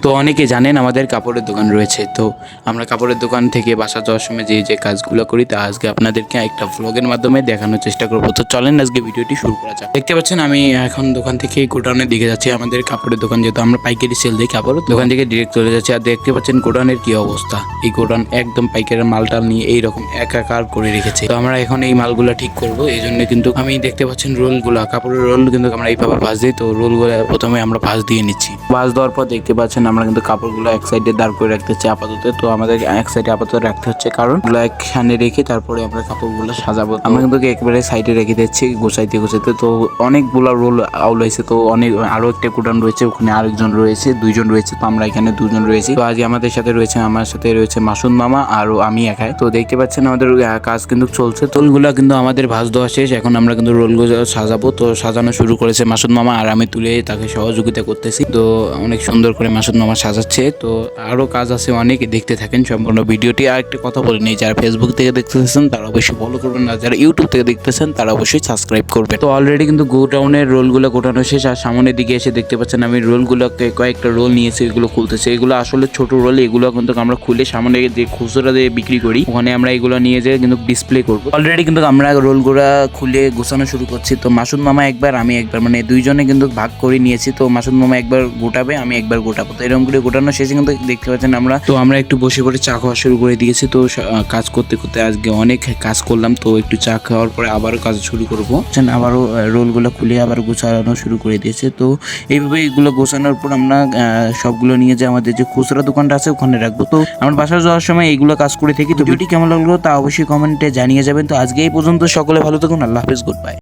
তো অনেকে জানেন আমাদের কাপড়ের দোকান রয়েছে। তো আমরা কাপড়ের দোকান থেকে বাসা যাওয়ার সময় যে কাজগুলো করি তা আজকে আপনাদেরকে একটা ভ্লগের মাধ্যমে দেখানোর চেষ্টা করব। তো চলেন আজকে ভিডিওটি শুরু করা যাক। দেখতে পাচ্ছেন আমি এখন দোকান থেকে গোডাউনের দিকে যাচ্ছি। আমাদের কাপড়ের দোকান, যেহেতু আমরা পাইকারি সেল দিই কাপড়, দোকান থেকে ডিরেক্ট চলে যাচ্ছি। আর দেখতে পাচ্ছেন গোডাউনের কি অবস্থা। এই গোডাউন একদম পাইকারের মালটাল নিয়ে এইরকম একাকার করে রেখেছে। তো আমরা এখন এই মালগুলা ঠিক করব। এই জন্য কিন্তু আমি দেখতে পাচ্ছেন রোলগুলা, কাপড়ের রোল কিন্তু আমরা এইভাবে ভাঁজ দিই। তো রোলগুলো প্রথমে আমরা ভাঁজ দিয়ে নিচ্ছি। ভাঁজ দেওয়ার পর দেখতে পাচ্ছেন আমরা কিন্তু কাপড়গুলো এক সাইডে দাঁড় করে রাখতে হচ্ছে আপাতত। তো আমাদের এক সাইডে আপাতত রাখতে হচ্ছে, কারণ একখানে রেখে তারপরে আমরা কাপড়গুলো সাজাবো। আমরা কিন্তু একবারে সাইডে রেখে দিচ্ছি গোছাইতে। তো অনেকগুলো রোল আউল হয়েছে। তো অনেক আরো একটা গোডাউন রয়েছে, ওখানে আরেকজন রয়েছে, দুইজন রয়েছে। তো আমরা এখানে দুজন রয়েছি। তো আজকে আমাদের সাথে রয়েছে, আমার সাথে রয়েছে মাসুদ মামা আর আমি একাই। তো দেখতে পাচ্ছেন আমাদের কাজ কিন্তু চলছে। রোলগুলো কিন্তু আমাদের ভাঁজ দেওয়া শেষ। এখন আমরা কিন্তু রোলগুলো সাজাবো। তো সাজানো শুরু করেছে মাসুদ মামা, আর আমি তুলে তাকে সহযোগিতা করতেছি। তো অনেক সুন্দর করে মাসুদ মামা সাজাচ্ছে। তো আরো কাজ আছে অনেক, দেখতে থাকেন সম্পূর্ণ ভিডিওটি। আর একটা কথা বলে নেই, যারা ফেসবুক থেকে দেখতেছেন তারা অবশ্যই ফলো করবেন, আর যারা ইউটিউব থেকে দেখতেছেন তারা অবশ্যই সাবস্ক্রাইব করবেন। তো অলরেডি কিন্তু গোডাউনের রোলগুলো গোটানো শেষ। আর সামনের দিকে এসে দেখতে পাচ্ছেন আমি রোলগুলোকে কয়েকটা রোল নিয়েছি, এগুলো খুলতেছে। এগুলো আসলে ছোট রোল, এগুলো কিন্তু আমরা খুলে সামনে যে খুচরা দিয়ে বিক্রি করি ওখানে আমরা এগুলো নিয়ে যেয়ে কিন্তু ডিসপ্লে করবো। অলরেডি কিন্তু আমরা রোলগুলো খুলে গোছানো শুরু করছি। তো মাসুদ মামা একবার, আমি একবার, মানে দুইজনে কিন্তু ভাগ করে নিয়েছি। তো মাসুদ মামা একবার গোটাবে, আমি একবার গোটাবো। তো এরকম করে গোটানো শেষে কিন্তু দেখতে পাচ্ছেন আমরা একটু বসে পড়ে চা খাওয়া শুরু করে দিয়েছি। তো কাজ করতে করতে আজকে অনেক কাজ করলাম। তো একটু চা খাওয়ার পরে আবারও কাজ শুরু করবো। আবারও রোলগুলো খুলে আবার গোছানো শুরু করে দিয়েছে। তো এইভাবে এগুলো গোছানোর পর আমরা সবগুলো নিয়ে যে আমাদের যে খুচরা দোকানটা আছে ওখানে রাখবো। তো আমরা বাসায় যাওয়ার সময় এইগুলো কাজ করে থাকি। তো ভিডিওটি কেমন লাগলো তা অবশ্যই কমেন্টে জানিয়ে যাবেন। তো আজকে এই পর্যন্ত, সকলে ভালো থাকুন, আল্লাহ হাফেজ, গুড বাই।